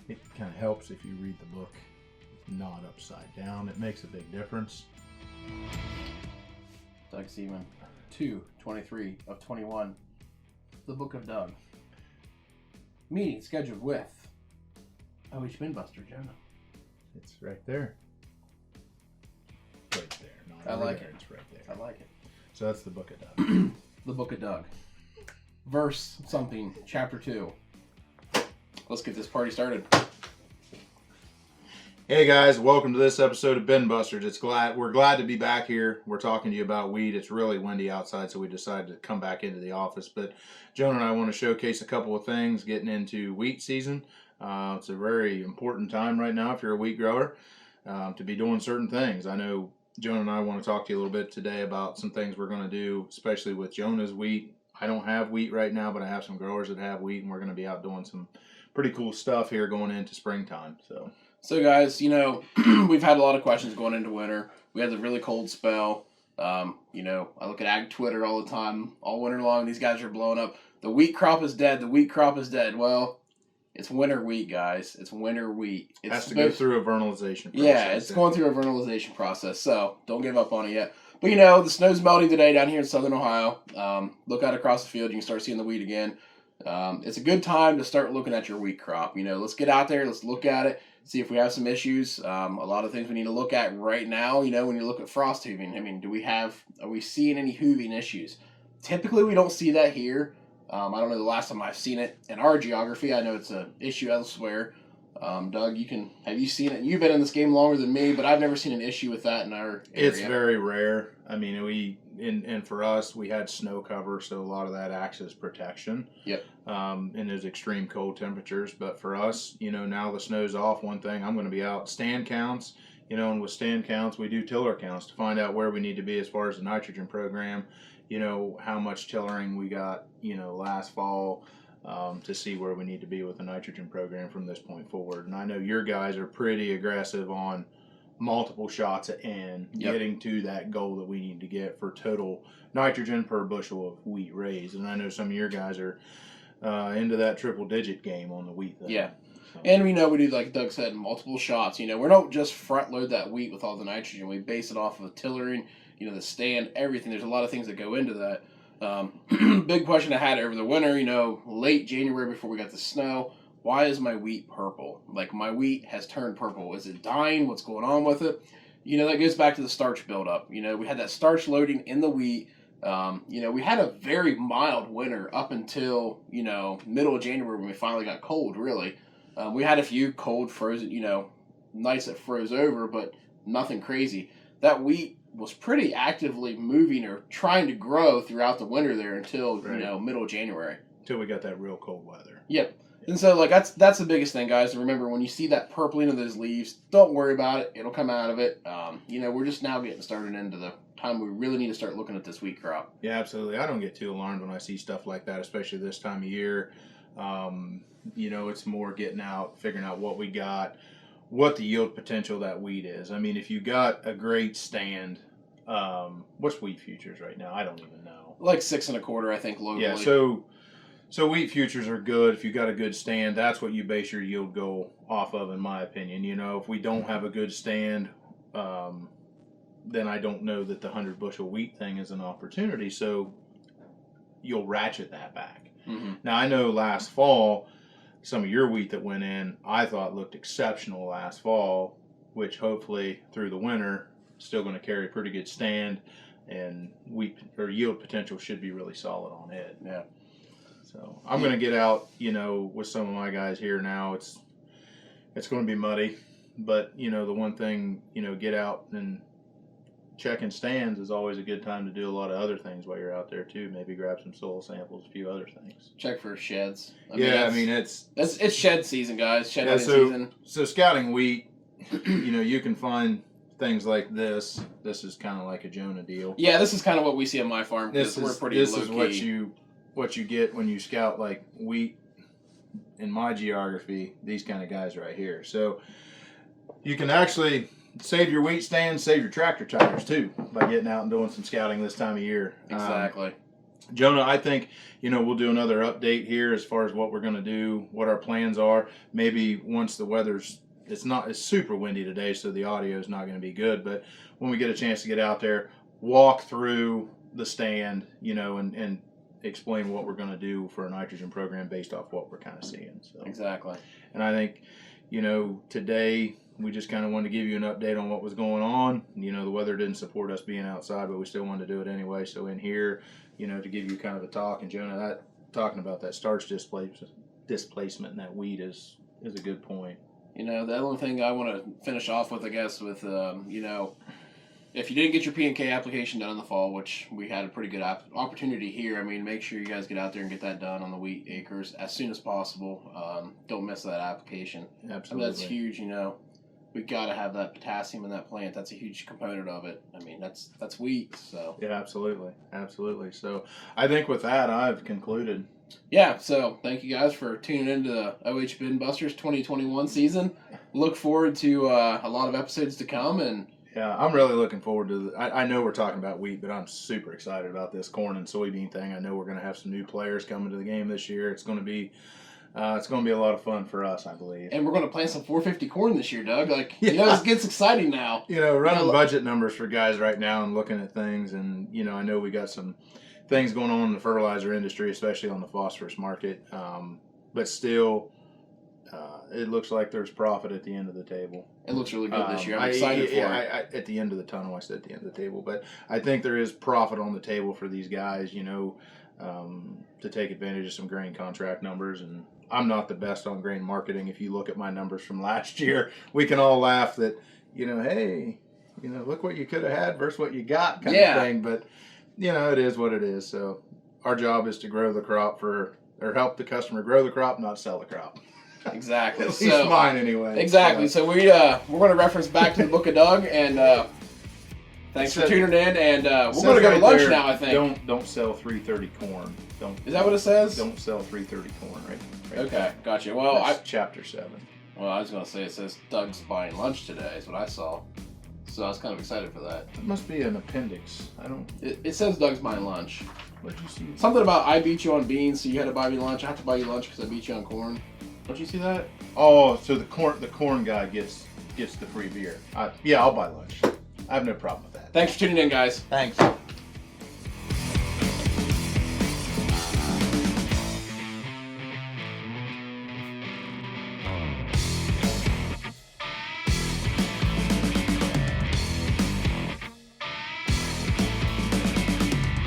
it kind of helps if you read the book not upside down. It makes a big difference. Doug Seaman, 2/23 of 21. The Book of Doug. Meeting scheduled with OHBinBuster Jonah. It's right there. Right there. Not I over like there. it. It's right there. I like it. So that's the Book of Doug. The Book of Doug. Verse something, chapter 2. Let's get this party started. Hey guys, welcome to this episode of OHBinBusters. We're glad to be back here. We're talking to you about wheat. It's really windy outside, so we decided to come back into the office. But Jonah and I want to showcase a couple of things getting into wheat season. It's a very important time right now if you're a wheat grower to be doing certain things. I know Jonah and I want to talk to you a little bit today about some things we're going to do, especially with Jonah's wheat. I don't have wheat right now, but I have some growers that have wheat, and we're going to be out doing some pretty cool stuff here going into springtime. So guys, we've had a lot of questions going into winter. We had the really cold spell. I look at ag Twitter all the time, all winter long. These guys are blowing up. The wheat crop is dead. The wheat crop is dead. Well, it's winter wheat, guys. It's winter wheat. It has to go through a vernalization process. Yeah, it's going through a vernalization process, so don't give up on it yet. But, the snow's melting today down here in southern Ohio. Look out across the field. You can start seeing the wheat again. It's a good time to start looking at your wheat crop. Let's get out there. Let's look at it. See if we have some issues. A lot of things we need to look at right now, when you look at frost hooving. Are we seeing any hooving issues? Typically, we don't see that here. I don't know the last time I've seen it in our geography. I know it's an issue elsewhere. Doug, have you seen it? You've been in this game longer than me, but I've never seen an issue with that in our area. It's very rare. And for us, we had snow cover, so a lot of that acts as protection. Yep. In those extreme cold temperatures. But for us, now the snow's off. One thing, I'm going to be out stand counts. And with stand counts, we do tiller counts to find out where we need to be as far as the nitrogen program. How much tillering we got, last fall. To see where we need to be with the nitrogen program from this point forward. And I know your guys are pretty aggressive on multiple shots at N, getting to that goal that we need to get for total nitrogen per bushel of wheat raised. And I know some of your guys are into that triple digit game on the wheat thing. Yeah. So. And we do, like Doug said, multiple shots. We don't just front load that wheat with all the nitrogen. We base it off of tillering, the stand, everything. There's a lot of things that go into that. Big question I had over the winter, late January before we got the snow. Why is my wheat purple? Like, my wheat has turned purple. Is it dying? What's going on with it? That goes back to the starch buildup. We had that starch loading in the wheat. We had a very mild winter up until, middle of January when we finally got cold, really. We had a few cold, frozen, nights that froze over, but nothing crazy. That wheat was pretty actively moving or trying to grow throughout the winter there until, middle of January. Until we got that real cold weather. Yep. And so, that's the biggest thing, guys. And remember, when you see that purpling of those leaves, don't worry about it. It'll come out of it. We're just now getting started into the time we really need to start looking at this wheat crop. Yeah, absolutely. I don't get too alarmed when I see stuff like that, especially this time of year. It's more getting out, figuring out what we got, what the yield potential of that wheat is. If you got a great stand, what's wheat futures right now? I don't even know. Like 6 1/4, I think, locally. Yeah, so wheat futures are good. If you got a good stand, that's what you base your yield goal off of, in my opinion. If we don't have a good stand, then I don't know that the 100 bushel wheat thing is an opportunity. So you'll ratchet that back. Mm-hmm. Now, I know last fall, some of your wheat that went in, I thought looked exceptional last fall, which hopefully through the winter, still going to carry a pretty good stand, and wheat or yield potential should be really solid on it. Yeah. So I'm going to get out, with some of my guys here now. It's going to be muddy, but the one thing, get out and checking stands is always a good time to do a lot of other things while you're out there too. Maybe grab some soil samples, a few other things. Check for sheds. It's shed season, guys. Shed season. So scouting wheat, you can find things like this. This is kind of like a Jonah deal. Yeah, this is kind of what we see on my farm. This is what you get when you scout like wheat in my geography. These kind of guys right here. So you can actually save your wheat stands, save your tractor tires too by getting out and doing some scouting this time of year. Exactly. Jonah, I think, we'll do another update here as far as what we're going to do, what our plans are. Maybe once the it's super windy today, so the audio is not going to be good. But when we get a chance to get out there, walk through the stand, and explain what we're going to do for a nitrogen program based off what we're kind of seeing. So Exactly. And I think, today we just kind of wanted to give you an update on what was going on. The weather didn't support us being outside, but we still wanted to do it anyway. So in here, to give you kind of a talk. And Jonah, talking about that starch displacement and that weed is a good point. The only thing I want to finish off with, I guess, with, if you didn't get your P&K application done in the fall, which we had a pretty good opportunity here, make sure you guys get out there and get that done on the wheat acres as soon as possible. Don't miss that application. Absolutely. That's huge, We got to have that potassium in that plant. That's a huge component of it. That's wheat, so. Yeah, absolutely. So I think with that, I've concluded. Yeah, so thank you guys for tuning into the OHBinBusters 2021 season. Look forward to a lot of episodes to come, and yeah, I'm really looking forward to I know we're talking about wheat, but I'm super excited about this corn and soybean thing. I know we're going to have some new players coming to the game this year. It's going to be a lot of fun for us, I believe. And we're going to plant some 450 corn this year, Doug. It gets exciting now. Running budget numbers for guys right now and looking at things, and I know we got some things going on in the fertilizer industry, especially on the phosphorus market. But still, it looks like there's profit at the end of the table. It looks really good this year. I'm excited for it. At the end of the tunnel, I said at the end of the table. But I think there is profit on the table for these guys, to take advantage of some grain contract numbers. And I'm not the best on grain marketing. If you look at my numbers from last year, we can all laugh that, hey, look what you could have had versus what you got kind of thing. But, it is what it is. So our job is to grow the crop or help the customer grow the crop, not sell the crop. Exactly. At least mine anyway. Exactly. So we're going to reference back to the Book of Doug, and thanks for tuning in. And we're going to go to lunch now, I think. Don't sell 330 corn. Is that what it says? Don't sell 330 corn. Right. Okay, gotcha. Well, that's chapter 7. Well, I was going to say it says Doug's buying lunch today. Is what I saw. So I was kind of excited for that. It must be an appendix. It says Doug's buying lunch. What did you see? Something about I beat you on beans, so you had to buy me lunch. I have to buy you lunch because I beat you on corn. Don't you see that? Oh, so the corn guy gets the free beer. I'll buy lunch. I have no problem with that. Thanks for tuning in, guys. Thanks.